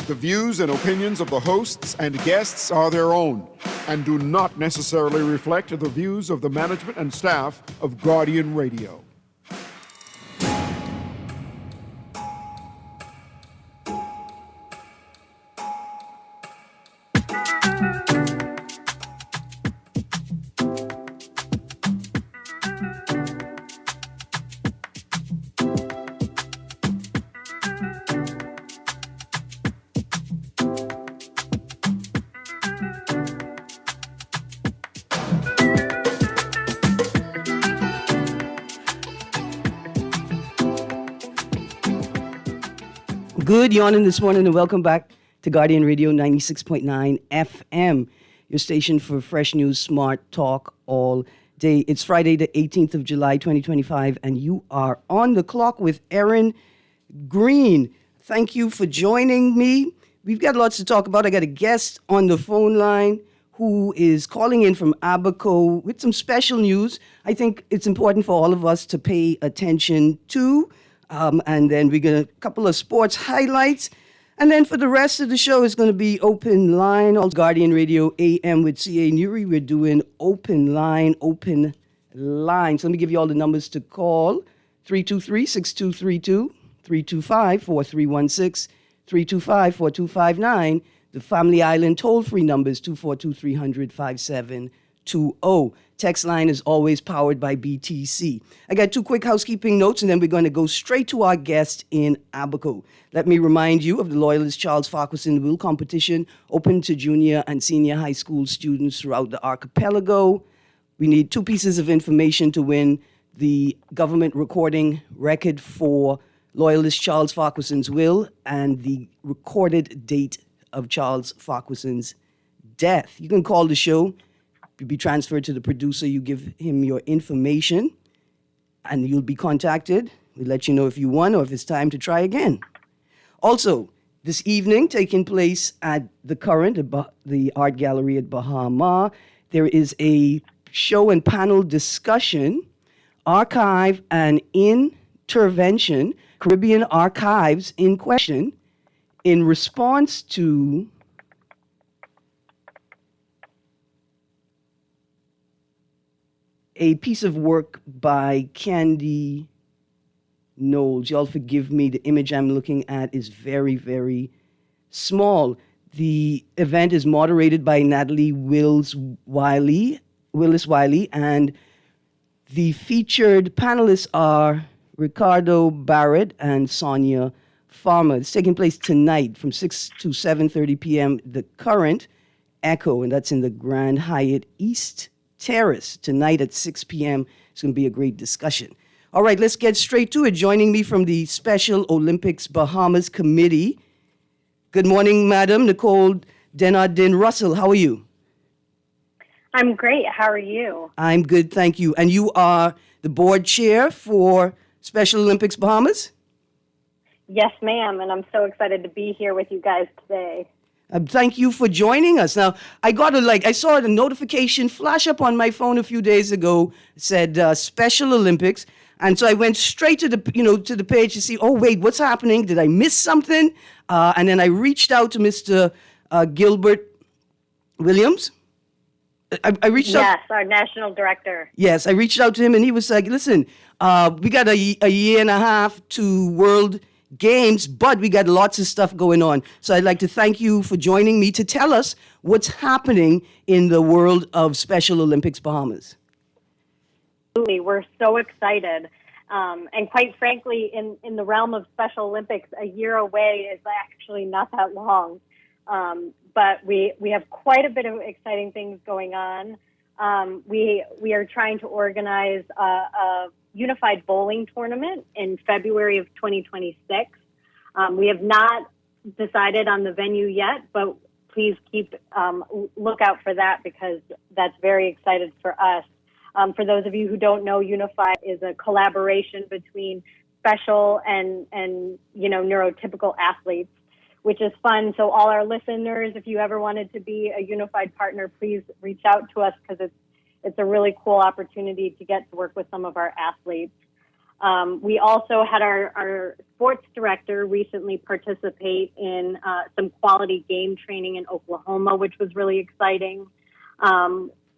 The views and opinions of the hosts and guests are their own and do not necessarily reflect the views of the management and staff of Guardian Radio. Good yawning this morning and welcome back to Guardian Radio 96.9 FM, your station for fresh news, smart talk all day. It's Friday the 18th of July 2025 and you are on the clock with Erin Green. Thank you for joining me. We've got lots to talk about. I got a guest on the phone line who is calling in from Abaco with some special news. I think it's important for all of us to pay attention to. And then we get a couple of sports highlights. And then for the rest of the show, it's going to be open line. Also, Guardian Radio AM with C.A. Newry. We're doing open line. So let me give you all the numbers to call. 323-6232, 325-4316, 325-4259. The Family Island toll-free number is 242-300-5720. Text line is always powered by BTC. I got two quick housekeeping notes, and then we're going to go straight to our guest in Abaco. Let me remind you of the Loyalist Charles Farquharson Will competition, open to junior and senior high school students throughout the archipelago. We need two pieces of information to win the government recording record for Loyalist Charles Farquharson's will and the recorded date of Charles Farquharson's death. You can call the show. You'll be transferred to the producer. You give him your information, and you'll be contacted. We'll let you know if you won or if it's time to try again. Also, this evening, taking place at the Current, the art gallery at Bahama, there is a show and panel discussion, Archive and Intervention, Caribbean Archives in Question, in response to a piece of work by Candy Knowles. Y'all forgive me, the image I'm looking at is very, very small. The event is moderated by Natalie Willis-Wiley, and the featured panelists are Ricardo Barrett and Sonia Farmer. It's taking place tonight from 6 to 7:30 p.m. The Current Echo, and that's in the Grand Hyatt East Terrace tonight at 6 p.m. It's going to be a great discussion. All right, let's get straight to it. Joining me from the Special Olympics Bahamas Committee. Good morning, Madam Nicole Denardin Russell. How are you? I'm great. How are you? I'm good, thank you. And you are the board chair for Special Olympics Bahamas? Yes, ma'am. And I'm so excited to be here with you guys today. Thank you for joining us. Now, I saw the notification flash up on my phone a few days ago. It said Special Olympics, and so I went straight to the page to see. Oh, wait, what's happening? Did I miss something? And then I reached out to Mr. Gilbert Williams. I reached out. Yes, our national director. Yes, I reached out to him, and he was like, "Listen, we got a year and a half to World Games, but we got lots of stuff going on. So I'd like to thank you for joining me to tell us what's happening in the world of Special Olympics Bahamas." Absolutely. We're so excited. And quite frankly, in the realm of Special Olympics, a year away is actually not that long. But we have quite a bit of exciting things going on. We are trying to organize a unified bowling tournament in February of 2026. We have not decided on the venue yet, but please keep look out for that because that's very excited for us. For those of you who don't know, Unified is a collaboration between special and neurotypical athletes, which is fun. So all our listeners, if you ever wanted to be a Unified partner, please reach out to us because it's a really cool opportunity to get to work with some of our athletes. We also had our sports director recently participate in some quality game training in Oklahoma, which was really exciting.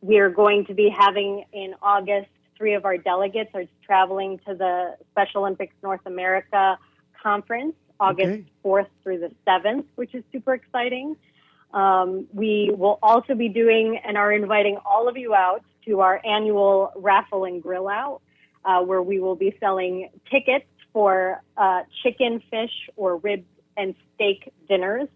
We are going to be having in August, 3 of our delegates are traveling to the Special Olympics North America Conference, August 4th through the 7th, which is super exciting. We will also be doing and are inviting all of you out to our annual raffle and grill out, where we will be selling tickets for chicken, fish, or rib and steak dinners,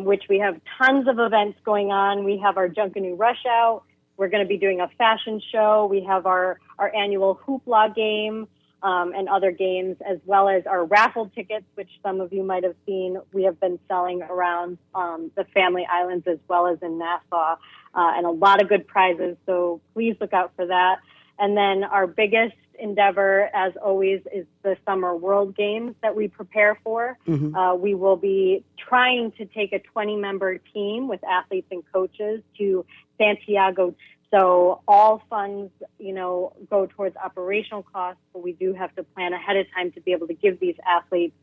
which we have tons of events going on. We have our Junkanoo Rush Out. We're going to be doing a fashion show. We have our annual hoopla game and other games, as well as our raffle tickets, which some of you might have seen. We have been selling around the Family Islands as well as in Nassau, and a lot of good prizes. So please look out for that. And then our biggest endeavor, as always, is the Summer World Games that we prepare for. We will be trying to take a 20-member team with athletes and coaches to Santiago. So all funds, go towards operational costs, but we do have to plan ahead of time to be able to give these athletes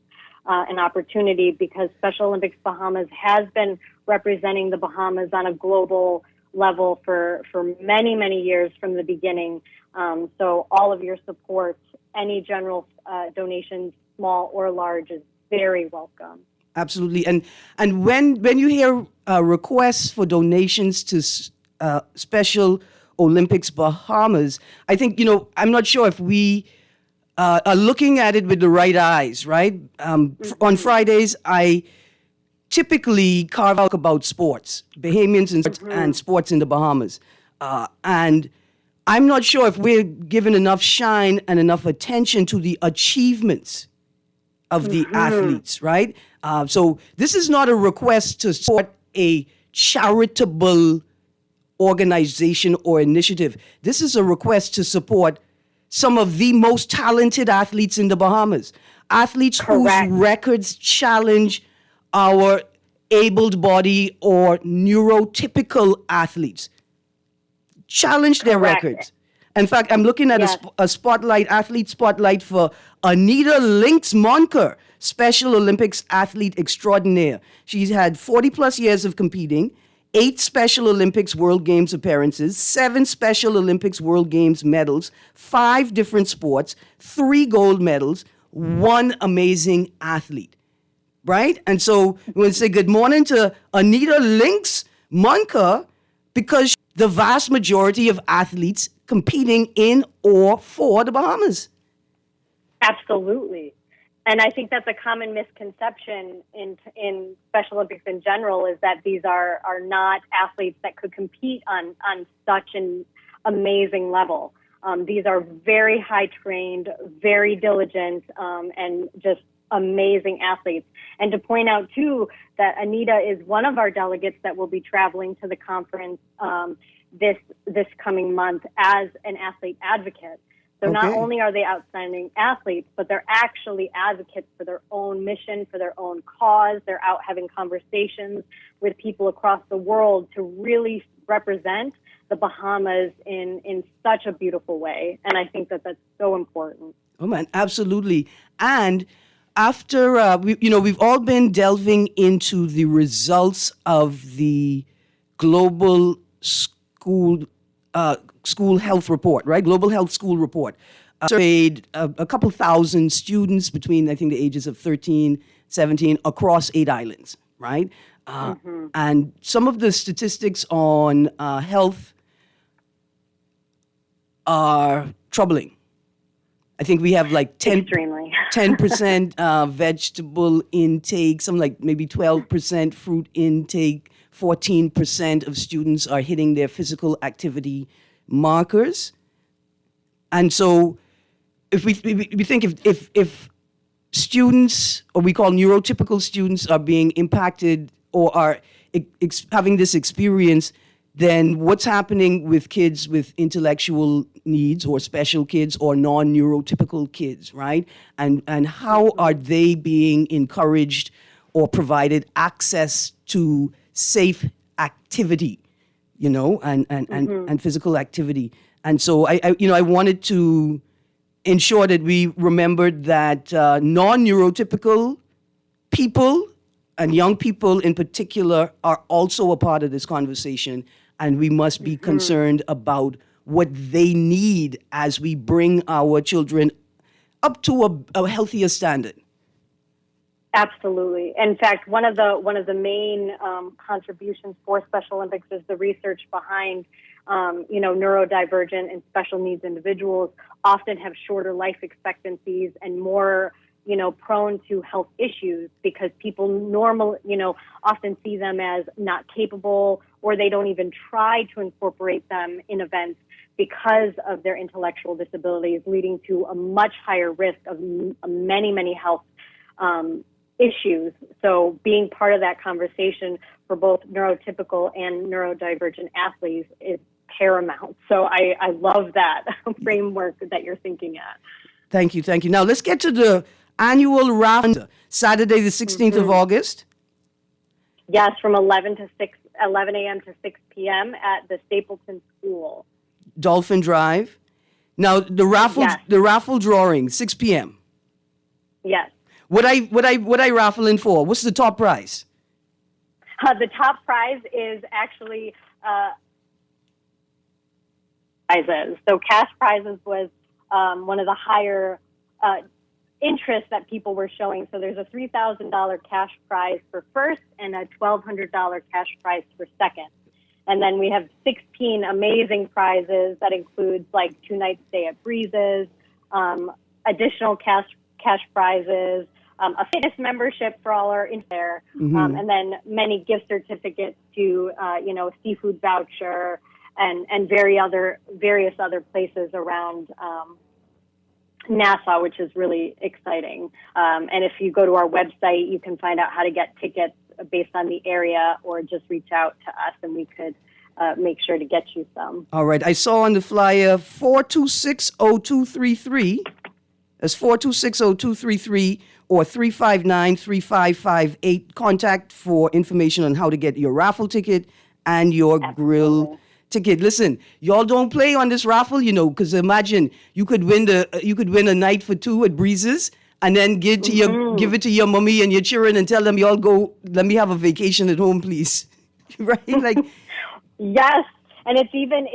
an opportunity, because Special Olympics Bahamas has been representing the Bahamas on a global level for many, many years from the beginning. So all of your support, any general donations, small or large, is very welcome. Absolutely. And when you hear requests for donations to Special Olympics Bahamas, I think, I'm not sure if we are looking at it with the right eyes, right? On Fridays, I typically carve out about sports, Bahamians and sports in the Bahamas. And I'm not sure if we're given enough shine and enough attention to the achievements of the athletes, right? So this is not a request to support a charitable organization or initiative. This is a request to support some of the most talented athletes in the Bahamas. Athletes whose records challenge our able-bodied or neurotypical athletes. Challenge their records. In fact, I'm looking at a athlete spotlight for Anita Lynx Monker, Special Olympics athlete extraordinaire. She's had 40 plus years of competing, 8 Special Olympics World Games appearances, 7 Special Olympics World Games medals, 5 different sports, 3 gold medals, 1 amazing athlete, right? And so we want to say good morning to Anita Lynx Monker, because the vast majority of athletes competing in or for the Bahamas. Absolutely. And I think that's a common misconception in Special Olympics in general, is that these are not athletes that could compete on such an amazing level. These are very high trained, very diligent, and just amazing athletes. And to point out too, that Anita is one of our delegates that will be traveling to the conference this coming month as an athlete advocate. So not only are they outstanding athletes, but they're actually advocates for their own mission, for their own cause. They're out having conversations with people across the world to really represent the Bahamas in such a beautiful way. And I think that that's so important. Oh, man, absolutely. And after, we've all been delving into the results of the global school health report, right? Global Health School Report. Surveyed a couple thousand students between, I think, the ages of 13, 17 across 8 islands, right? And some of the statistics on health are troubling. I think we have like 10% vegetable intake, some like maybe 12% fruit intake, 14% of students are hitting their physical activity markers. And so if we think if students, or we call neurotypical students, are being impacted or are having this experience, then what's happening with kids with intellectual needs, or special kids, or non-neurotypical kids, right? And how are they being encouraged or provided access to safe activity, and physical activity? And so I wanted to ensure that we remembered that non-neurotypical people and young people in particular are also a part of this conversation, and we must be concerned about what they need as we bring our children up to a healthier standard. Absolutely. In fact, one of the main contributions for Special Olympics is the research behind, neurodivergent and special needs individuals often have shorter life expectancies and more, prone to health issues because people often see them as not capable, or they don't even try to incorporate them in events because of their intellectual disabilities, leading to a much higher risk of many, many health issues. So being part of that conversation for both neurotypical and neurodivergent athletes is paramount. So I love that framework that you're thinking at. Thank you. Now let's get to the annual raffle, Saturday the 16th of August. Yes, from 11 a.m. to 6 p.m. at the Stapleton School. Dolphin Drive. Now the raffle drawing, 6 p.m. Yes. What I raffle in for? What's the top prize? The top prize is actually prizes. So cash prizes was one of the higher interest that people were showing. So there's a $3,000 cash prize for first and a $1,200 cash prize for second. And then we have 16 amazing prizes that includes like 2 nights stay at Breezes, additional cash prizes, a fitness membership for all our in there, and then many gift certificates to, a seafood voucher and various other places around Nassau, which is really exciting. And if you go to our website, you can find out how to get tickets based on the area, or just reach out to us and we could make sure to get you some. All right. I saw on the flyer 426-0233. That's 426-0233 or 359-3558. Contact for information on how to get your raffle ticket and your grill ticket. Listen, y'all don't play on this raffle, because imagine you could win a night for 2 at Breezes and then give it to your mommy and your children and tell them, y'all go, let me have a vacation at home, please. Right? Like, yes. And it's even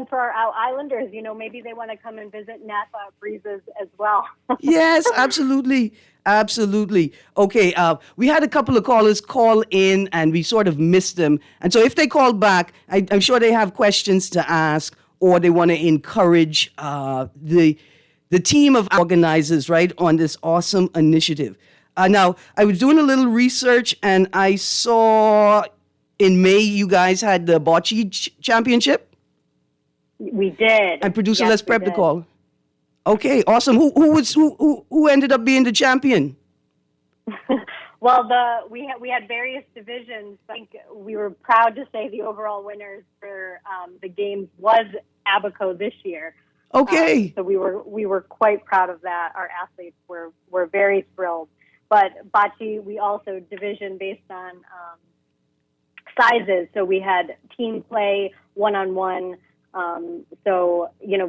for our Islanders, maybe they want to come and visit Nassau Breezes as well. Yes, absolutely. Okay, we had a couple of callers call in and we sort of missed them. And so if they call back, I'm sure they have questions to ask or they want to encourage the team of organizers, right, on this awesome initiative. Now, I was doing a little research and I saw in May you guys had the bocce championship. We did. And producer, let's prep the call. Okay, awesome. Who ended up being the champion? Well, we had various divisions. I think we were proud to say the overall winners for the games was Abaco this year. Okay. So we were quite proud of that. Our athletes were very thrilled. But bocce, we also division based on sizes. So we had team play, one-on-one.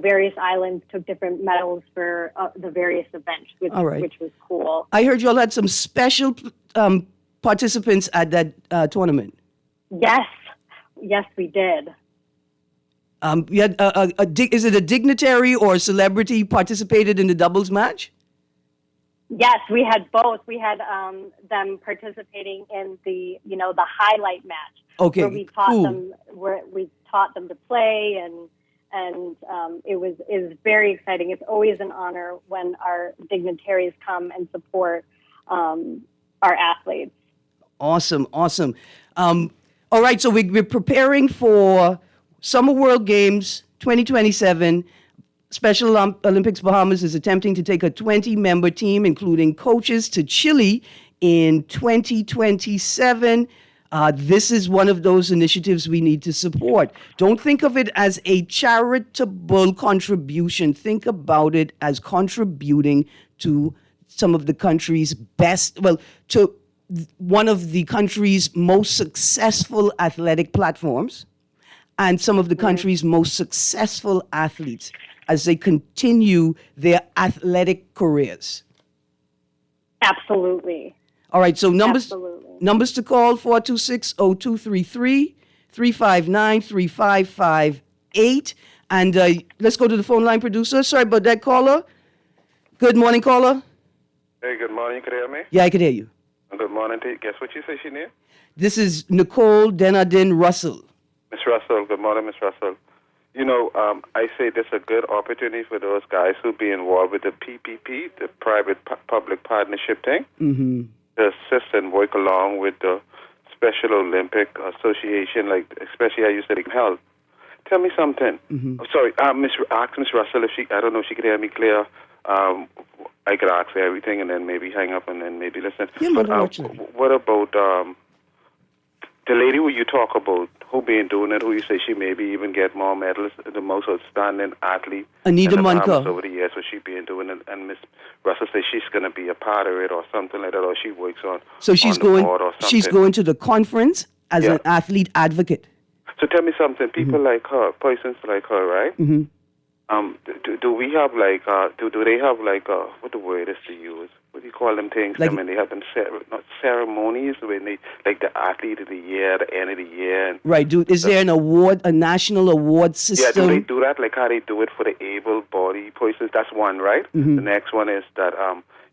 Various islands took different medals for the various events, which was cool. I heard y'all had some special participants at that tournament. Yes, we did. You had is it a dignitary or a celebrity participated in the doubles match? Yes, we had both. We had them participating in the highlight match. Okay, where we taught them to play, and it was very exciting. It's always an honor when our dignitaries come and support our athletes. Awesome. All right, so we're preparing for Summer World Games 2027. Special Olympics Bahamas is attempting to take a 20-member team, including coaches, to Chile in 2027. This is one of those initiatives we need to support. Don't think of it as a charitable contribution. Think about it as contributing to some of the country's to one of the country's most successful athletic platforms. and some of the country's most successful athletes as they continue their athletic careers. Absolutely. All right, so Absolutely. numbers to call, 426-0233, 359-3558. And let's go to the phone line, producer. Sorry about that, caller. Good morning, caller. Hey, good morning. You can hear me? Yeah, I can hear you. Good morning to you. Guess what you say she name? This is Nicole Denardin Russell. Miss Russell. Good morning, Miss Russell. You know, I say this is a good opportunity for those guys who be involved with the PPP, the private-public partnership thing, to assist and work along with the Special Olympic Association, like especially how you said health. Tell me something. I'm sorry, ask Miss Russell if I don't know if she could hear me clear. I could ask her everything and then maybe hang up and then maybe listen. Yeah, but what about the lady who you talk about, who been doing it, who you say she maybe even get more medals, the most outstanding athlete Anita in the Munker. Bahamas over the years, what she been doing it, and Miss Russell says she's going to be a part of it or something like that, or she works on So she's on the going. board or something. She's going to the conference as an athlete advocate. So tell me something. People like her, persons like her, right? Do we have like do they have like what the word is to use? What do you call them things? Like, I mean, they have them not ceremonies when they like the athlete of the year, the end of the year. And right. Is there an award, a national award yeah, system? do they do that like how they do it for the able-bodied persons? That's one, right? The next one is that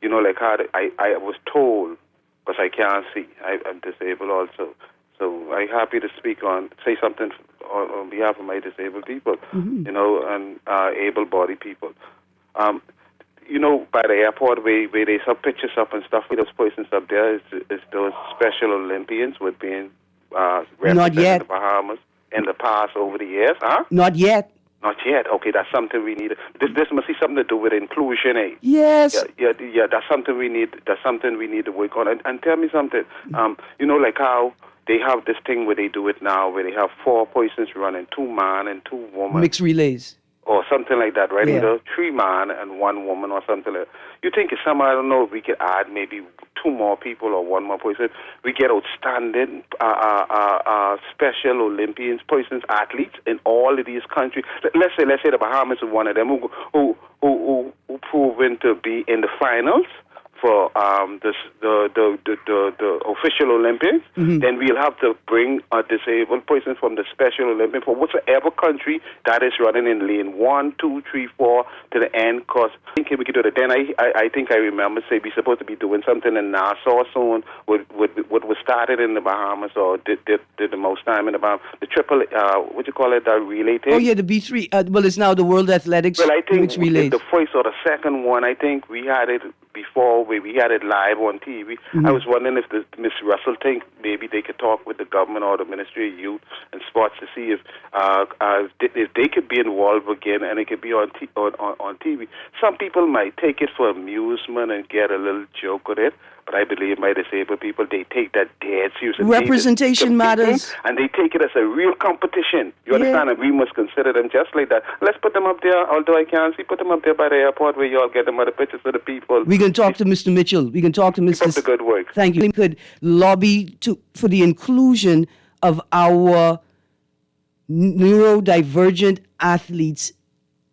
you know, like how I was told because I can't see. I'm disabled also. So I'm happy to say something on behalf of my disabled people, you know, and able-bodied people. You know, by the airport where they have pictures up and stuff with those persons up there is those Special Olympians with being represented in the Bahamas in the past over the years, huh? Not yet. Not yet. Okay, that's something we need. This must be something to do with inclusion, eh? Yes. Yeah. That's something we need. That's something we need to work on. And tell me something. You know, like how they have this thing where they do it now, where they have 4 persons running, 2 men and 2 women. Mixed relays. Or something like that, right? Yeah. Either 3 men and 1 woman or something like that. You think if I don't know, if we could add maybe 2 more people or 1 more person, we get outstanding Special Olympians, persons, athletes in all of these countries. Let's say the Bahamas is one of them who proven to be in the finals for the official Olympics, then we'll have to bring a disabled person from the Special Olympics for whatsoever country that is running in lane 1, 2, 3, 4 to the end. Because I think we could do that. Then I think I remember say we're supposed to be doing something in Nassau soon. What was started in the Bahamas or did the most time in the Bahamas. The triple what you call it, the relay thing. Oh yeah, the B3. Well, it's now the World Athletics. Well, I think mixed relays. the first or the second one, I think we had it before we had it live on TV. I was wondering if Miss Russell think maybe they could talk with the government or the Ministry of Youth and Sports to see if they could be involved again and it could be on TV. Some people might take it for amusement and get a little joke with it, but I believe my disabled people, they take that dead seriously. Representation matters. And they take it as a real competition. You understand? And we must consider them just like that. Let's put them up there, although I can't see, put them up there by the airport where you all get them other pictures of the people. We can talk to Mr. Mitchell. We can talk to Mr. Keep up the good work. Thank you. We could lobby for the inclusion of our neurodivergent athletes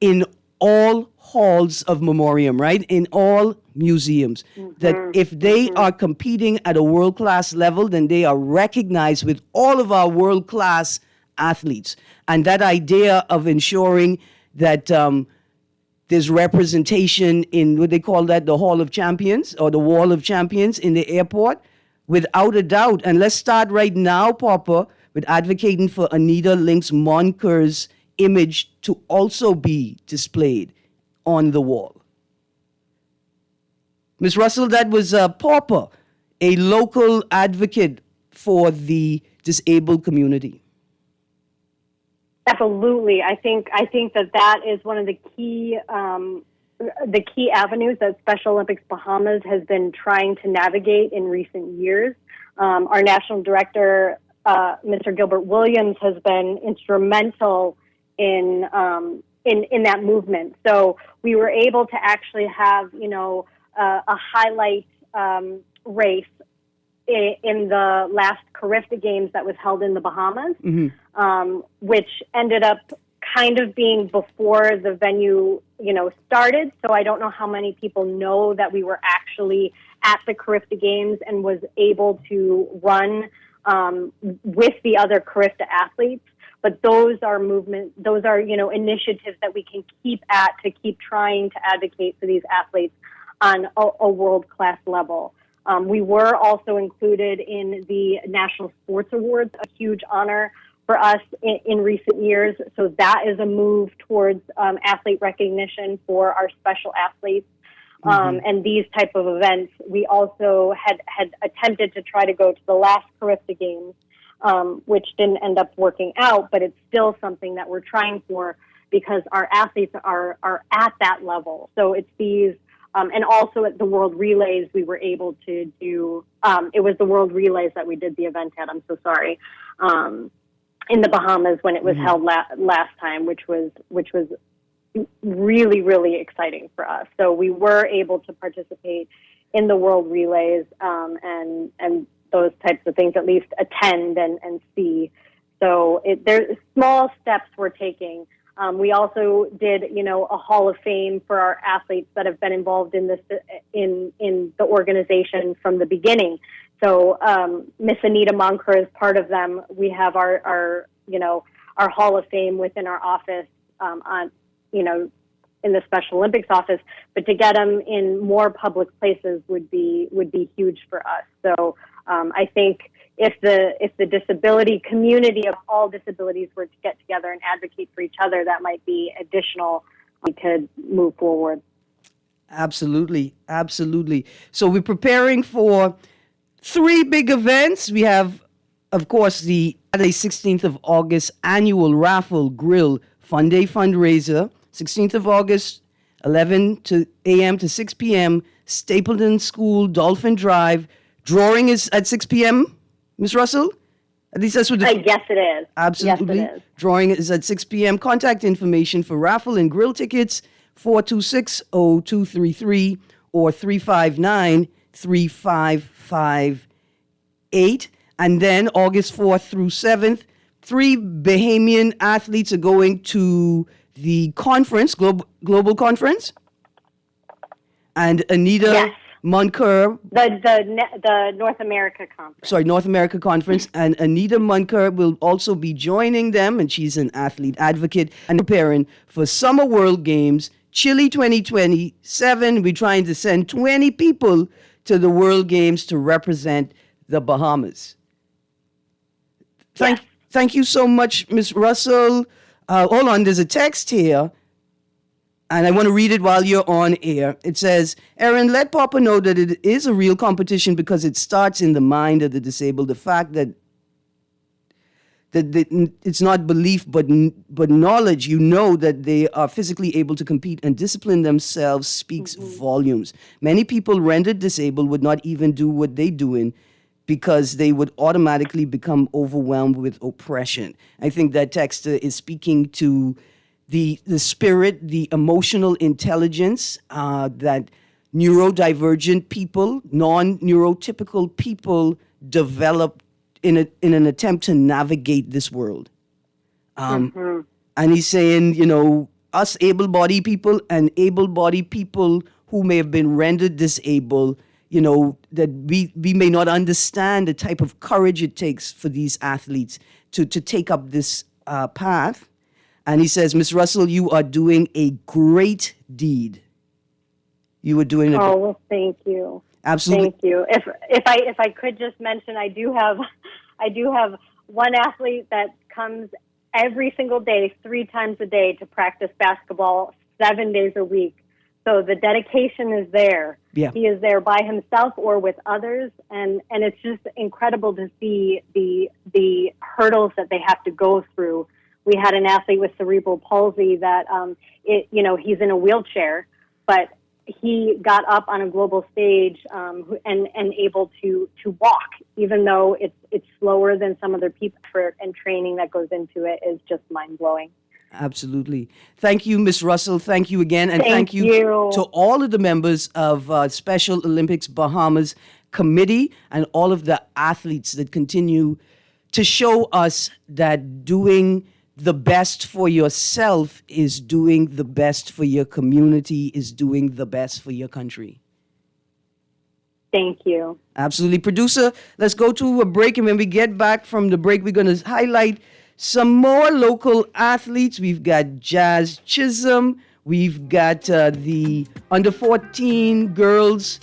in all halls of memoriam, right? In all museums. That if they are competing at a world-class level, then they are recognized with all of our world-class athletes. And that idea of ensuring that there's representation in what they call that, the Hall of Champions or the Wall of Champions in the airport, without a doubt. And let's start right now, Papa, with advocating for Anita Lynx Monker's image to also be displayed on the wall. Ms. Russell, that was Papa, a local advocate for the disabled community. Absolutely. I think that is one of the key avenues that Special Olympics Bahamas has been trying to navigate in recent years. Our national director, Mr. Gilbert Williams, has been instrumental in that movement. So we were able to actually have, a highlight race in the last Carifta Games that was held in the Bahamas. which ended up kind of being before the venue, started. So I don't know how many people know that we were actually at the Carifta Games and was able to run with the other Carifta athletes. But those are initiatives that we can keep at to keep trying to advocate for these athletes on a world-class level. We were also included in the National Sports Awards, a huge honor for us in recent years. So that is a move towards athlete recognition for our special athletes. And these type of events. We also had attempted to try to go to the last Carifta Games, which didn't end up working out, but it's still something that we're trying for because our athletes are at that level. So it's these, and also at the World Relays we were able to do, it was the World Relays that we did the event at, I'm so sorry, in the Bahamas when it was held last time, which was really, really exciting for us. So we were able to participate in the World Relays and those types of things, at least attend and see. So there's small steps we're taking. We also did, a Hall of Fame for our athletes that have been involved in this in the organization from the beginning. So Miss Anita Monker is part of them. We have our Hall of Fame within our office in the Special Olympics office, but to get them in more public places would be huge for us. So I think if the disability community of all disabilities were to get together and advocate for each other, that might be additional. We could move forward. Absolutely. So we're preparing for 3 big events. We have, of course, the Saturday, 16th of August annual raffle grill fun day fundraiser. 16th of August, 11 a.m. to 6 p.m., Stapleton School, Dolphin Drive. Drawing is at 6 p.m., Ms. Russell? At least that's what yes, it is. Absolutely. Yes, it is. Drawing is at 6 p.m. Contact information for raffle and grill tickets, 426-0233 or 359-3558. And then August 4th through 7th, 3 Bahamian athletes are going to the conference, global conference, and Anita Munker. The North America conference. Sorry, North America conference, and Anita Munker will also be joining them, and she's an athlete advocate and preparing for Summer World Games, Chile 2027. We're trying to send 20 people to the World Games to represent the Bahamas. Thank you so much, Ms. Russell. Hold on, there's a text here, and I want to read it while you're on air. It says, Erin, let Papa know that it is a real competition because it starts in the mind of the disabled. The fact that it's not belief but knowledge, that they are physically able to compete and discipline themselves speaks volumes. Many people rendered disabled would not even do what they're doing because they would automatically become overwhelmed with oppression. I think that text is speaking to the spirit, the emotional intelligence that neurodivergent people, non-neurotypical people develop in an attempt to navigate this world. And he's saying, us able-bodied people and able-bodied people who may have been rendered disabled, that we may not understand the type of courage it takes for these athletes to take up this path. And he says, Ms. Russell, you are doing a great deed. You are doing well, thank you. Absolutely. Thank you. If I could just mention, I do have one athlete that comes every single day, 3 times a day to practice basketball 7 days a week. So the dedication is there. Yeah. He is there by himself or with others, and it's just incredible to see the hurdles that they have to go through. We had an athlete with cerebral palsy that he's in a wheelchair, but he got up on a global stage and able to walk, even though it's slower than some other people. And training that goes into it is just mind blowing. Absolutely. Thank you, Ms. Russell. Thank you again. And thank you to all of the members of Special Olympics Bahamas Committee and all of the athletes that continue to show us that doing the best for yourself is doing the best for your community, is doing the best for your country. Thank you. Absolutely. Producer, let's go to a break. And when we get back from the break, we're going to highlight some more local athletes. We've got Jazz Chisholm. We've got the under 14 girls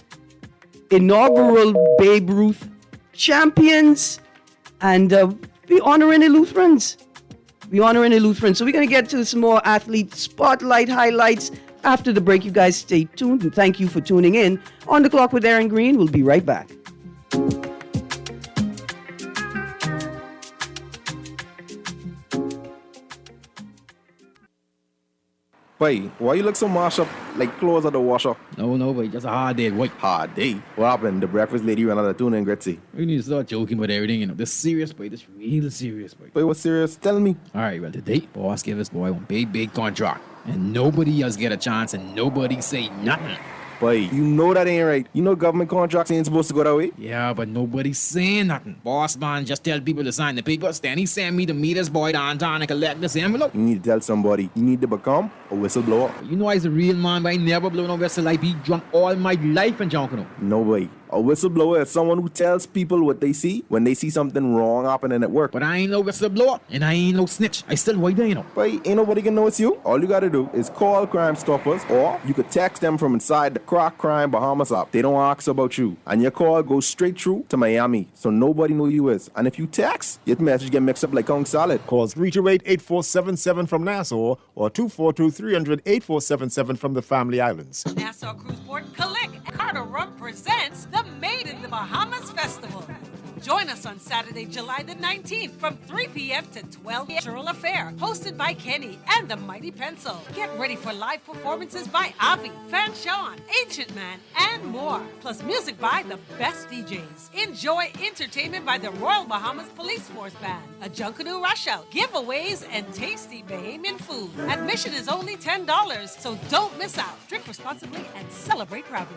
inaugural Babe Ruth champions. And we honoring the Lutherans. So we're going to get to some more athlete spotlight highlights after the break. You guys stay tuned. And thank you for tuning in. On the Clock with Erin Green. We'll be right back. Boy, why you look so mashed up like clothes at the washer? No, boy, just a hard day. What? Hard day. What happened? The breakfast lady ran out of tuna and Gretzy. We need to start joking about everything, you know. This serious, boy. This real serious, boy. Boy, what's serious? Tell me. All right, well, today, boss gave us boy one big contract. And nobody else get a chance and nobody say nothing. Boy, you know that ain't right. You know government contracts ain't supposed to go that way. Yeah, but nobody's saying nothing. Boss man just tell people to sign the papers. Then he send me to meet his boy downtown and collect this envelope. You need to tell somebody. You need to become a whistleblower. You know I's a real man, but I never blow no whistle. I be drunk all my life and junk, you know. No way. A whistleblower is someone who tells people what they see when they see something wrong happening at work. But I ain't no whistleblower and I ain't no snitch. I still white there, you know. Boy, ain't nobody can know it's you. All you gotta do is call Crime Stoppers, or you could text them from inside the Crack Crime Bahamas app. They don't ask about you. And your call goes straight through to Miami, so nobody know you is. And if you text, your message get mixed up like Kong Salad. Call 328-8477 from Nassau or 242-300-8477 from the Family Islands. Nassau Cruise Port Click Carter Rum presents the Made in the Bahamas Festival. Join us on Saturday, July the 19th from 3 p.m. to 12 p.m. Cultural Affair, hosted by Kenny and the Mighty Pencil. Get ready for live performances by Avi, Fan Sean, Ancient Man, and more. Plus music by the best DJs. Enjoy entertainment by the Royal Bahamas Police Force Band, a Junkanoo Rush Out, giveaways, and tasty Bahamian food. Admission is only $10, so don't miss out. Drink responsibly and celebrate proudly.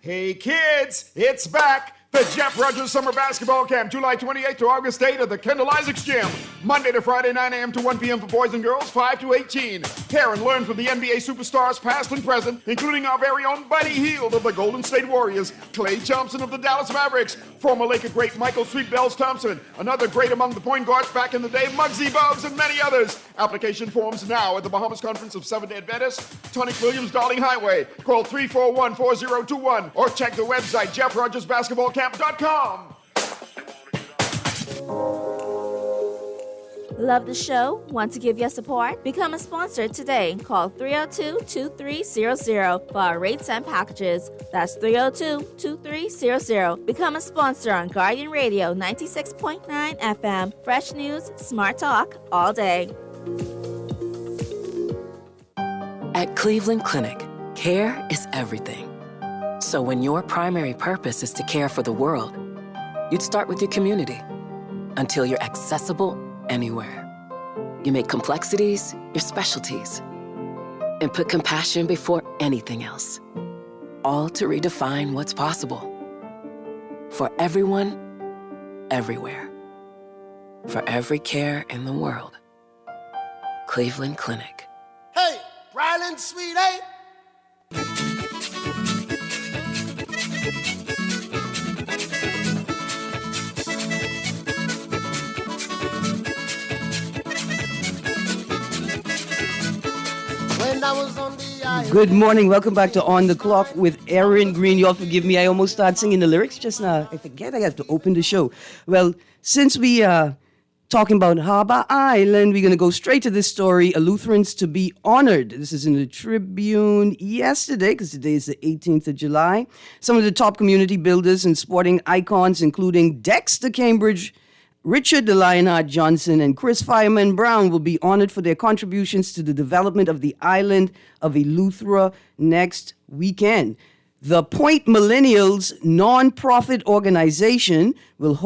Hey kids, it's back. The Jeff Rogers Summer Basketball Camp, July 28th to August 8th at the Kendall Isaacs Gym. Monday to Friday, 9 a.m. to 1 p.m. for boys and girls, 5 to 18. Pair and learn from the NBA superstars past and present, including our very own Buddy Hield of the Golden State Warriors, Klay Thompson of the Dallas Mavericks, former Laker great Michael Sweet Bells Thompson, another great among the point guards back in the day, Muggsy Bogues, and many others. Application forms now at the Bahamas Conference of Seventh-day Adventists, Tonic Williams, Darling Highway. Call 341-4021 or check the website, jeffrogersbasketballcamp.com. Love the show? Want to give your support? Become a sponsor today. Call 302-2300 for our rates and packages. That's 302-2300. Become a sponsor on Guardian Radio 96.9 FM. Fresh news, smart talk, all day. At Cleveland Clinic, care is everything. So when your primary purpose is to care for the world, you'd start with your community until you're accessible anywhere. You make complexities your specialties and put compassion before anything else, all to redefine what's possible. For everyone, everywhere. For every care in the world. Cleveland Clinic. Hey, Ryland, sweet, eh? Good morning. Welcome back to On the Clock with Erin Green. Y'all forgive me. I almost started singing the lyrics just now. I forget I have to open the show. Well, since we are talking about Harbor Island, we're going to go straight to this story. A Lutherans to be honored. This is in the Tribune yesterday, because today is the 18th of July. Some of the top community builders and sporting icons, including Dexter Cambridge, Richard the Lionheart Johnson, and Chris Fireman Brown, will be honored for their contributions to the development of the island of Eleuthera next weekend. The Point Millennials non-profit organization will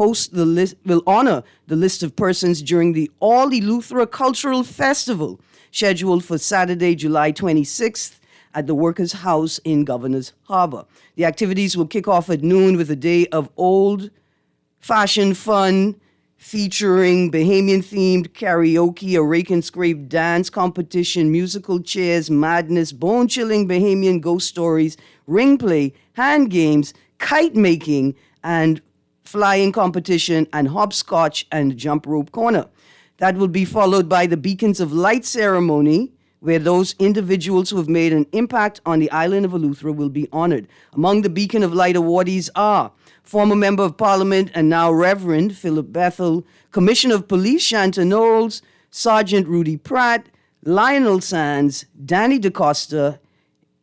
honor the list of persons during the All Eleuthera Cultural Festival, scheduled for Saturday, July 26th at the Workers' House in Governor's Harbor. The activities will kick off at noon with a day of old-fashioned fun, featuring Bahamian-themed karaoke, a rake and scrape dance competition, musical chairs, madness, bone-chilling Bahamian ghost stories, ring play, hand games, kite making, and flying competition, and hopscotch and jump rope corner. That will be followed by the Beacons of Light ceremony, where those individuals who have made an impact on the island of Eleuthera will be honored. Among the Beacon of Light awardees are former Member of Parliament and now Reverend Philip Bethel, Commissioner of Police Shanta Knowles, Sergeant Rudy Pratt, Lionel Sands, Danny DaCosta,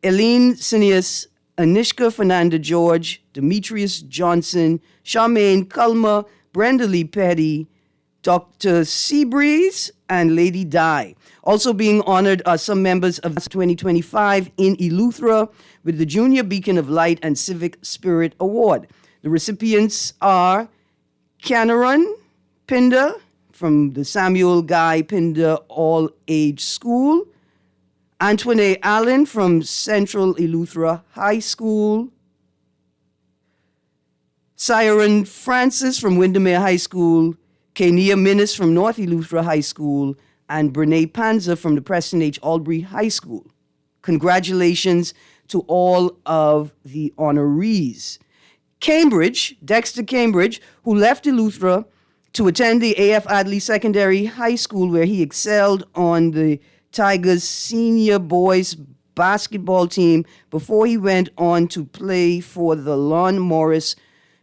Eileen Cineas, Anishka Fernanda George, Demetrius Johnson, Charmaine Culmer, Brenda Lee Petty, Dr. Seabreeze, and Lady Di. Also being honored are some members of 2025 in Eleuthera with the Junior Beacon of Light and Civic Spirit Award. The recipients are Canaron Pinder from the Samuel Guy Pinder All-Age School, Antoine Allen from Central Eleuthera High School, Siren Francis from Windermere High School, Kenia Minnis from North Eleuthera High School, and Brene Panzer from the Preston H. Albury High School. Congratulations to all of the honorees. Cambridge, Dexter Cambridge, who left Eleuthera to attend the A.F. Adley Secondary High School, where he excelled on the Tigers senior boys basketball team before he went on to play for the Lon Morris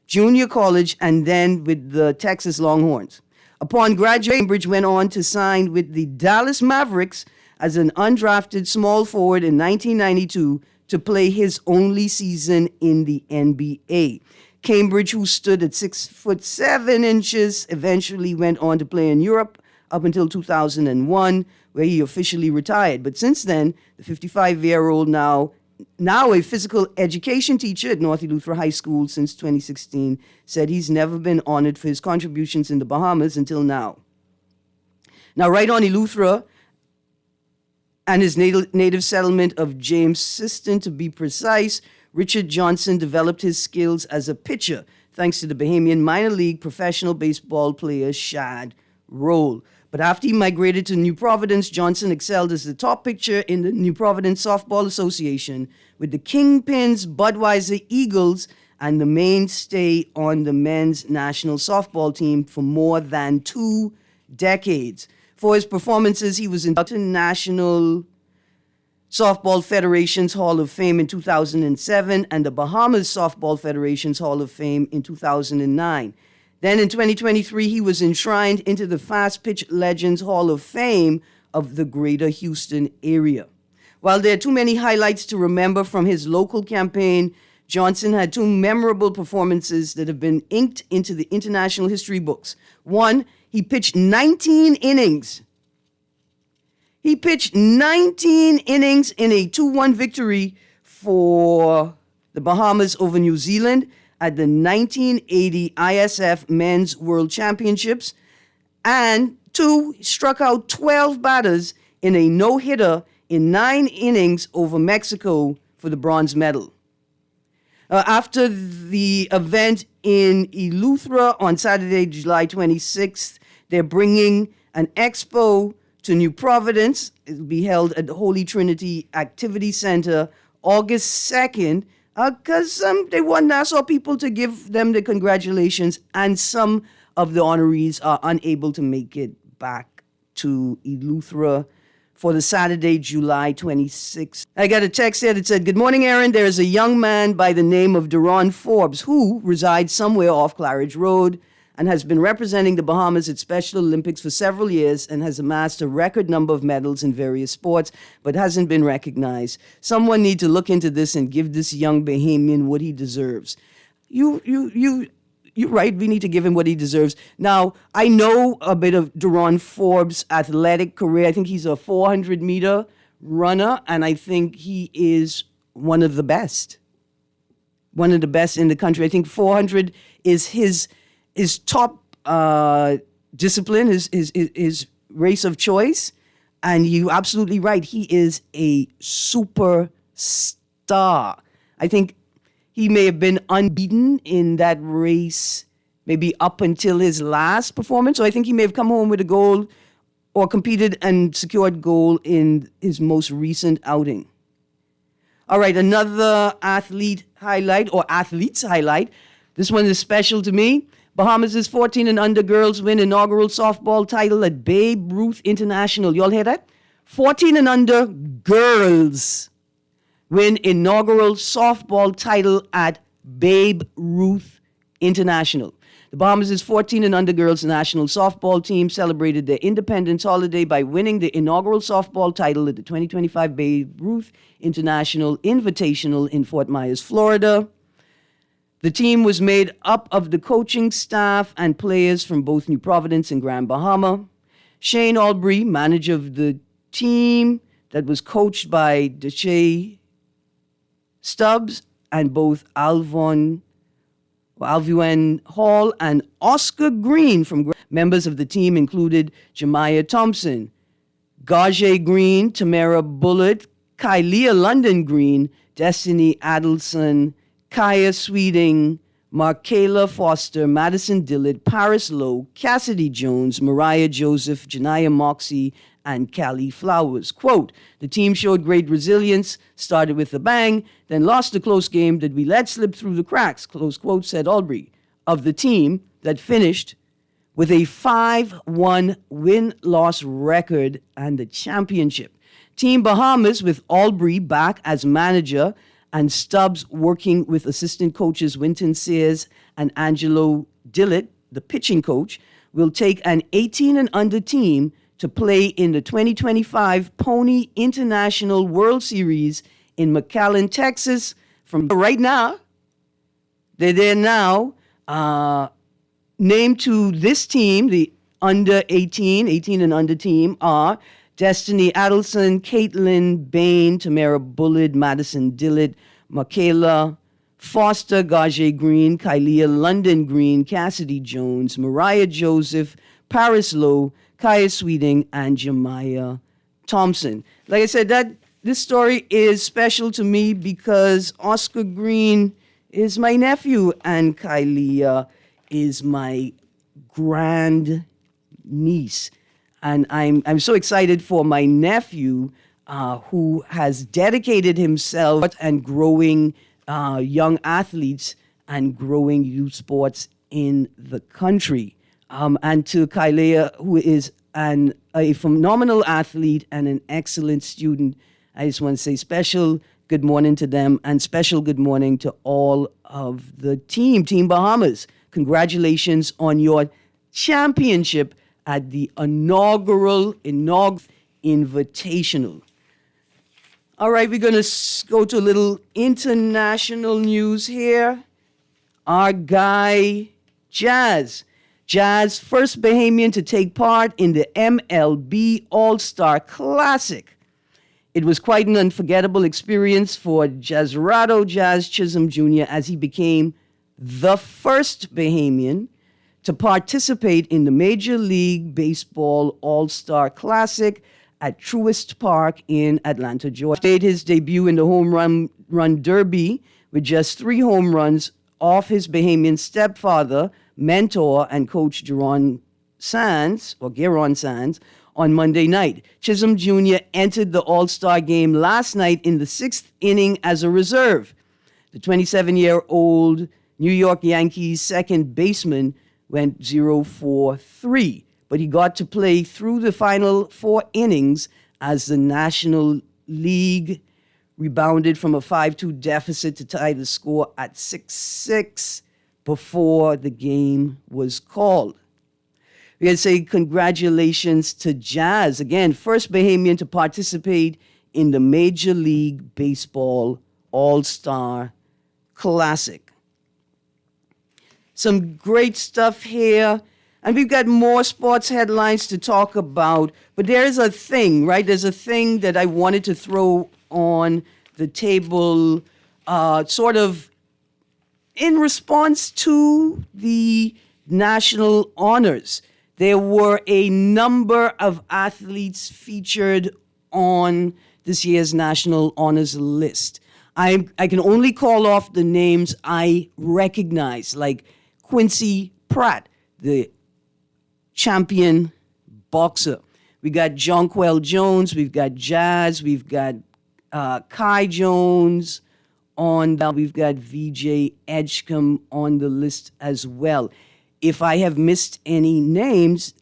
Junior College and then with the Texas Longhorns. Upon graduating, Cambridge went on to sign with the Dallas Mavericks as an undrafted small forward in 1992 to play his only season in the NBA. Cambridge, who stood at 6'7", eventually went on to play in Europe up until 2001, where he officially retired. But since then, the 55-year-old now a physical education teacher at North Eleuthera High School since 2016, said he's never been honored for his contributions in the Bahamas until now. Now, right on Eleuthera and his native settlement of James Siston, to be precise, Richard Johnson developed his skills as a pitcher thanks to the Bahamian minor league professional baseball player Shad Roll. But after he migrated to New Providence, Johnson excelled as the top pitcher in the New Providence Softball Association with the Kingpins Budweiser Eagles and the mainstay on the men's national softball team for more than 2 decades. For his performances, he was inducted to National Softball Federation's Hall of Fame in 2007 and the Bahamas Softball Federation's Hall of Fame in 2009. Then in 2023, he was enshrined into the Fast Pitch Legends Hall of Fame of the Greater Houston area. While there are too many highlights to remember from his local campaign, Johnson had 2 memorable performances that have been inked into the international history books. One, he pitched 19 innings. He pitched 19 innings in a 2-1 victory for the Bahamas over New Zealand at the 1980 ISF Men's World Championships, and 2, struck out 12 batters in a no-hitter in 9 innings over Mexico for the bronze medal. After the event in Eleuthera on Saturday, July 26th, they're bringing an expo to New Providence. It will be held at the Holy Trinity Activity Center August 2nd, because they want Nassau people to give them the congratulations, and some of the honorees are unable to make it back to Eleuthera for the Saturday, July 26th. I got a text here that said, "Good morning, Erin. There is a young man by the name of Deron Forbes who resides somewhere off Claridge Road and has been representing the Bahamas at Special Olympics for several years and has amassed a record number of medals in various sports, but hasn't been recognized. Someone need to look into this and give this young Bahamian what he deserves." You're right. We need to give him what he deserves. Now, I know a bit of Deron Forbes' athletic career. I think he's a 400-meter runner, and I think he is one of the best. One of the best in the country. I think 400 is his top discipline, his race of choice. And you're absolutely right. He is a superstar. I think he may have been unbeaten in that race maybe up until his last performance. So I think he may have come home with a gold or competed and secured gold in his most recent outing. All right, another athlete highlight or athletes highlight. This one is special to me. Bahamas' 14 and under girls win inaugural softball title at Babe Ruth International. Y'all hear that? 14 and under girls win inaugural softball title at Babe Ruth International. The Bahamas' 14 and under girls national softball team celebrated their independence holiday by winning the inaugural softball title at the 2025 Babe Ruth International Invitational in Fort Myers, Florida. The team was made up of the coaching staff and players from both New Providence and Grand Bahama. Shane Albury, manager of the team that was coached by Deshae Stubbs, and both Alvin Hall and Oscar Green from members of the team included Jemiah Thompson, Gajay Green, Tamara Bullitt, Kylia London Green, Destiny Adelson, Kaya Sweeting, Markayla Foster, Madison Dillard, Paris Lowe, Cassidy Jones, Mariah Joseph, Janiyah Moxie, and Callie Flowers. Quote, the team showed great resilience, started with a bang, then lost a close game that we let slip through the cracks, close quote, said Albury, of the team that finished with a 5-1 win-loss record and the championship. Team Bahamas, with Albury back as manager and Stubbs working with assistant coaches Winton Sears and Angelo Dillett, the pitching coach, will take an 18 and under team to play in the 2025 Pony International World Series in McAllen, Texas. From right now, they're there now. Named to this team, the under 18 and under team are Destiny Adelson, Caitlin Bain, Tamara Bullard, Madison Dillard, Markayla Foster, Gajay Green, Kylia London Green, Cassidy Jones, Mariah Joseph, Paris Lowe, Kaya Sweeting, and Jemiah Thompson. Like I said, this story is special to me because Oscar Green is my nephew and Kylia is my grand niece. And I'm so excited for my nephew who has dedicated himself and growing young athletes and growing youth sports in the country. And to Kylia, who is a phenomenal athlete and an excellent student, I just want to say special good morning to them and special good morning to all of the Team Bahamas. Congratulations on your championship at the inaugural Invitational. All right, we're going to go to a little international news here. Our guy, Jazz, first Bahamian to take part in the MLB All-Star Classic. It was quite an unforgettable experience for Jazzrato Jazz Chisholm Jr. as he became the first Bahamian to participate in the Major League Baseball All-Star Classic at Truist Park in Atlanta, Georgia. He made his debut in the home run derby with just 3 home runs off his Bahamian stepfather, mentor, and coach Geron Sands, on Monday night. Chisholm Jr. entered the All-Star game last night in the 6th inning as a reserve. The 27-year-old New York Yankees second baseman went 0-for-3, but he got to play through the final 4 innings as the National League rebounded from a 5-2 deficit to tie the score at 6-6 before the game was called. We gotta say congratulations to Jazz. Again, first Bahamian to participate in the Major League Baseball All-Star Classic. Some great stuff here. And we've got more sports headlines to talk about. But there's a thing, right? There's a thing that I wanted to throw on the table sort of in response to the national honors. There were a number of athletes featured on this year's National Honors List. I can only call off the names I recognize, like Quincy Pratt, the champion boxer. We got Jonquel Jones, we've got Jazz, we've got Kai Jones we've got VJ Edgecombe on the list as well. If I have missed any names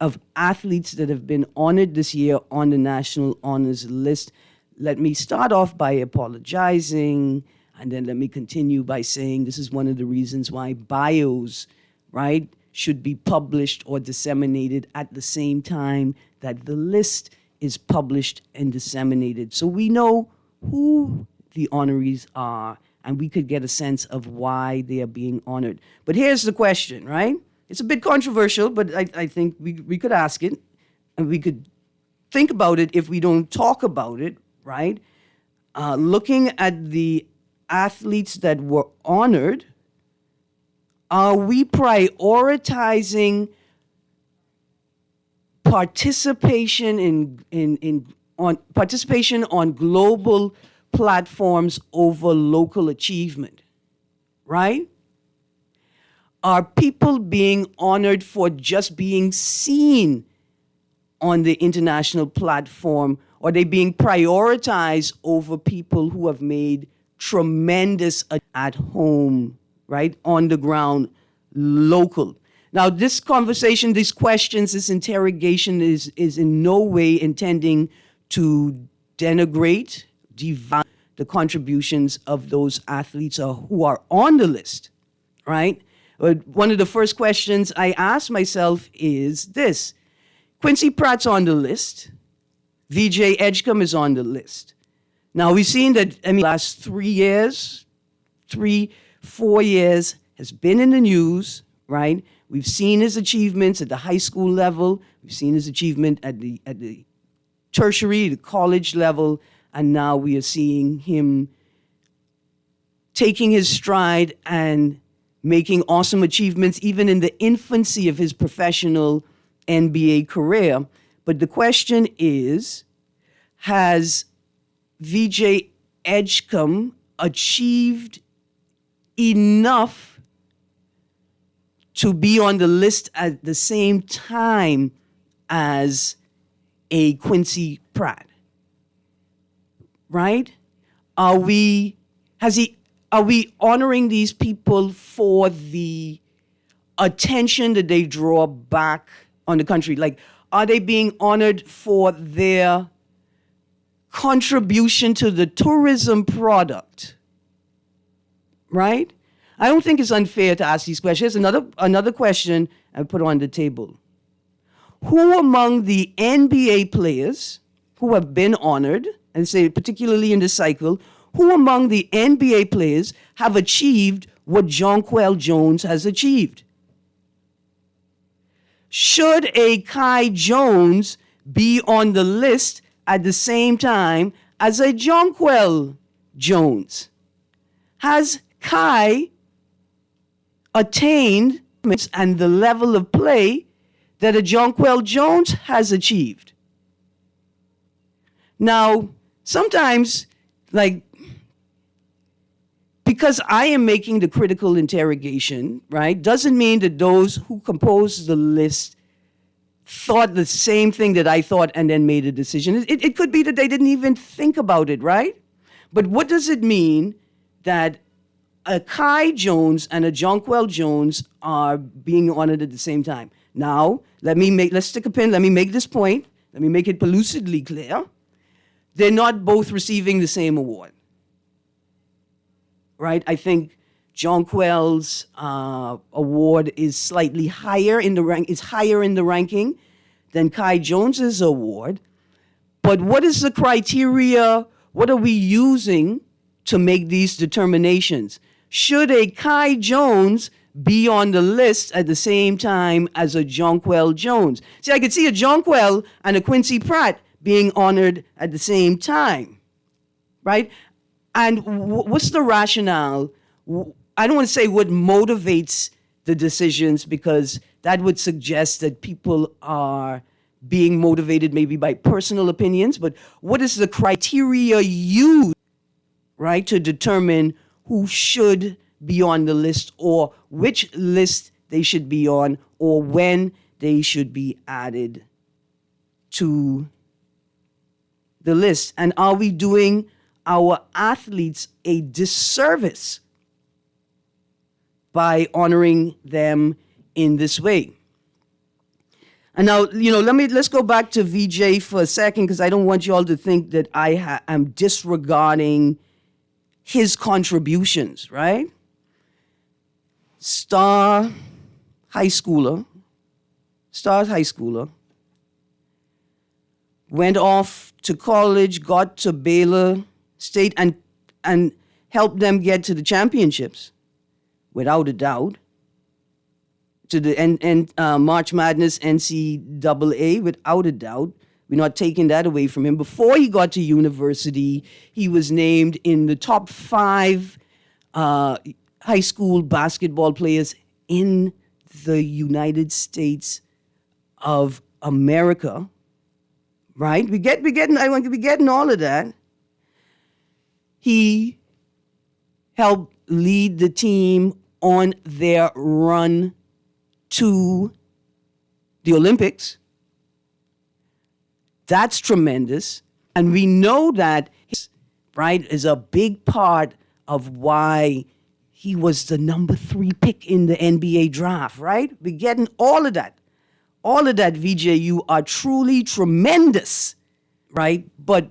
of athletes that have been honored this year on the National Honors List, let me start off by apologizing, and then let me continue by saying this is one of the reasons why bios, right, should be published or disseminated at the same time that the list is published and disseminated. So we know who the honorees are, and we could get a sense of why they are being honored. But here's the question, right? It's a bit controversial, but I think we could ask it, and we could think about it if we don't talk about it, right? Looking at the athletes that were honored, are we prioritizing participation participation on global platforms over local achievement, right? Are people being honored for just being seen on the international platform? Or are they being prioritized over people who have made tremendous at home, right? On the ground, local. Now, this conversation, these questions, this interrogation is in no way intending to denigrate, devalue the contributions of those athletes who are on the list, right? But one of the first questions I ask myself is this. Quincy Pratt's on the list. VJ Edgecombe is on the list. Now, we've seen that, the last 4 years has been in the news, right? We've seen his achievements at the high school level. We've seen his achievement at the tertiary, the college level. And now we are seeing him taking his stride and making awesome achievements even in the infancy of his professional NBA career. But the question is, has VJ Edgecombe achieved enough to be on the list at the same time as a Quincy Pratt? Right? Are we honoring these people for the attention that they draw back on the country? Like, are they being honored for their contribution to the tourism product? Right? I don't think it's unfair to ask these questions. Another question I put on the table. Who among the NBA players who have been honored, and say particularly in this cycle, who among the NBA players have achieved what Jonquel Jones has achieved? Should a Kai Jones be on the list at the same time as a Jonquel Jones? Has Kai attained and the level of play that a Jonquel Jones has achieved? Now, sometimes, because I am making the critical interrogation, right, doesn't mean that those who composed the list thought the same thing that I thought and then made a decision. It could be that they didn't even think about it, right? But what does it mean that a Kai Jones and a Jonquel Jones are being honored at the same time? Now, let's stick a pin, let me make this point, let me make it lucidly clear. They're not both receiving the same award, right? I think Jonquel's award is slightly higher in the ranking than Kai Jones's award. But what is the criteria? What are we using to make these determinations? Should a Kai Jones be on the list at the same time as a Jonquel Jones? See, I could see a Jonquel and a Quincy Pratt being honored at the same time, right? And what's the rationale? I don't want to say what motivates the decisions, because that would suggest that people are being motivated maybe by personal opinions, but what is the criteria used, right, to determine who should be on the list, or which list they should be on or when they should be added to the list? And are we doing our athletes a disservice by honoring them in this way? And now, let's go back to VJ for a second, because I don't want you all to think that I am disregarding his contributions, right? Star high schooler, went off to college, got to Baylor State, and helped them get to the championships, without a doubt. To the March Madness NCAA, without a doubt. We're not taking that away from him. Before he got to university, he was named in the top 5 high school basketball players in the United States of America. Right? I want to be getting all of that. He helped lead the team on their run to the Olympics. That's tremendous. And we know that, right, is a big part of why he was the number 3 pick in the NBA draft, right? We're getting all of that. All of that, VJ, you are truly tremendous, right? But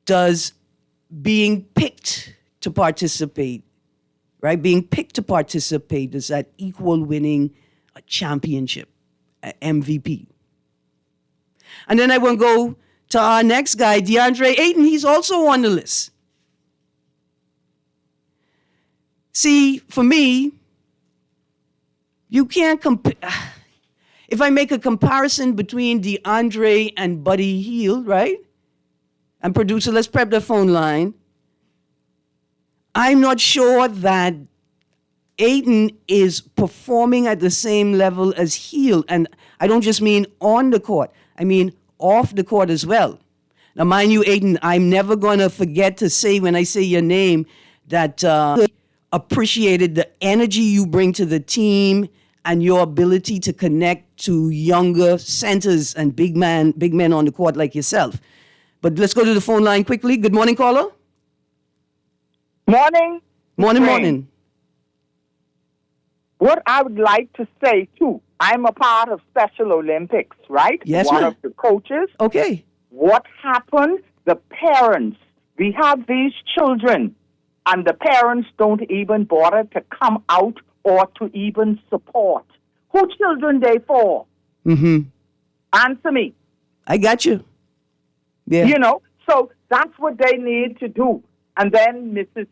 does being picked to participate, right? Being picked to participate, does that equal winning a championship, an MVP? And then I want to go to our next guy, DeAndre Ayton. He's also on the list. See, for me, you can't compare. If I make a comparison between DeAndre and Buddy Hield, right? And producer, let's prep the phone line. I'm not sure that Ayton is performing at the same level as Hield. And I don't just mean on the court. I mean off the court as well. Now, mind you, Ayton, I'm never going to forget to say when I say your name that appreciated the energy you bring to the team and your ability to connect to younger centers and big men on the court like yourself. But let's go to the phone line quickly. Good morning, caller. Morning. Morning. What I would like to say, too, I'm a part of Special Olympics, right? Yes, One ma'am. of the coaches. Okay. What happened? The parents, we have these children, and the parents don't even bother to come out or to even support. Who children they for? Mm-hmm. Answer me. I got you. Yeah. So that's what they need to do. And then Mrs.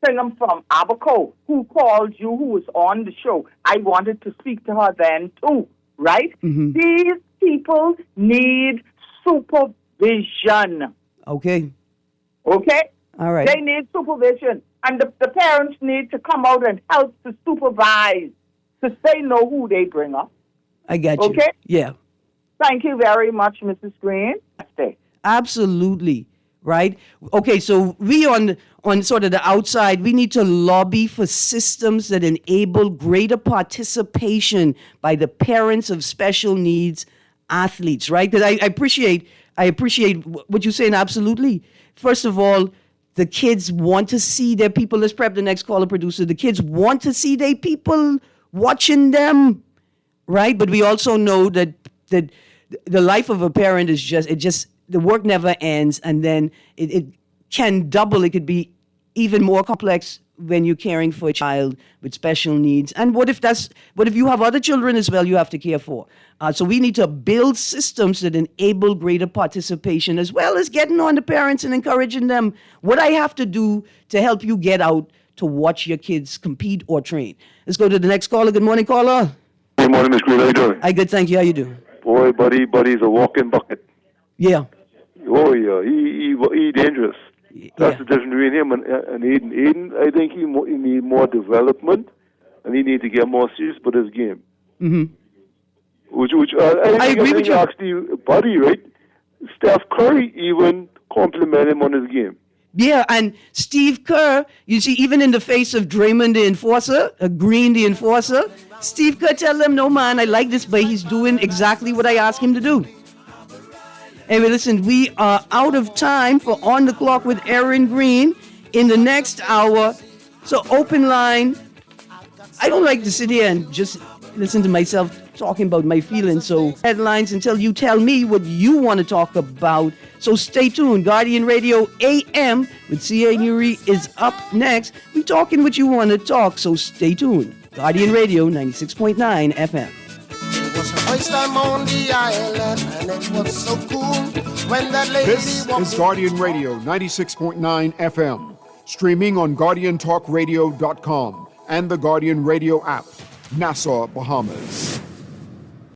Singham from Abaco, who called you, who was on the show, I wanted to speak to her then too, right? Mm-hmm. These people need supervision. Okay. Okay? All right. They need supervision. And the parents need to come out and help to supervise, because they know who they bring up. I got you. Okay? Yeah. Thank you very much, Mrs. Green. Stay. Absolutely. Right? Okay, so we on sort of the outside, we need to lobby for systems that enable greater participation by the parents of special needs athletes, right? Because I appreciate what you're saying, absolutely. First of all, the kids want to see their people. Let's prep the next caller, producer. The kids want to see their people watching them, right? But we also know that the life of a parent is just the work never ends, and then it can double. It could be even more complex when you're caring for a child with special needs. And what if you have other children as well you have to care for? So we need to build systems that enable greater participation, as well as getting on the parents and encouraging them. What I have to do to help you get out to watch your kids compete or train. Let's go to the next caller. Good morning, caller. Good morning, Miss Green. How you doing? Hi, good, thank you. How you doing? Boy, buddy's a walking bucket. Yeah. Oh yeah, he dangerous. That's the difference between him and Aiden. Aiden, I think he need more development, and he need to get more serious about his game. Mm-hmm. I agree with you. Actually, Buddy, right? Steph Curry even complimented him on his game. Yeah, and Steve Kerr, you see, even in the face of Draymond the Enforcer, Green the Enforcer, Steve Kerr tell them, no man, I like this boy. He's doing exactly what I asked him to do. Anyway, listen, we are out of time for On the Clock with Erin Green in the next hour. So open line. I don't like to sit here and just listen to myself talking about my feelings. So headlines until you tell me what you want to talk about. So stay tuned. Guardian Radio AM with C.A. Nuri is up next. We're talking what you want to talk, so stay tuned. Guardian Radio 96.9 FM. It was the first time on the island, and it was so cool when that lady This is Guardian Radio 96.9 FM. Streaming on GuardianTalkRadio.com and the Guardian Radio app. Nassau, Bahamas.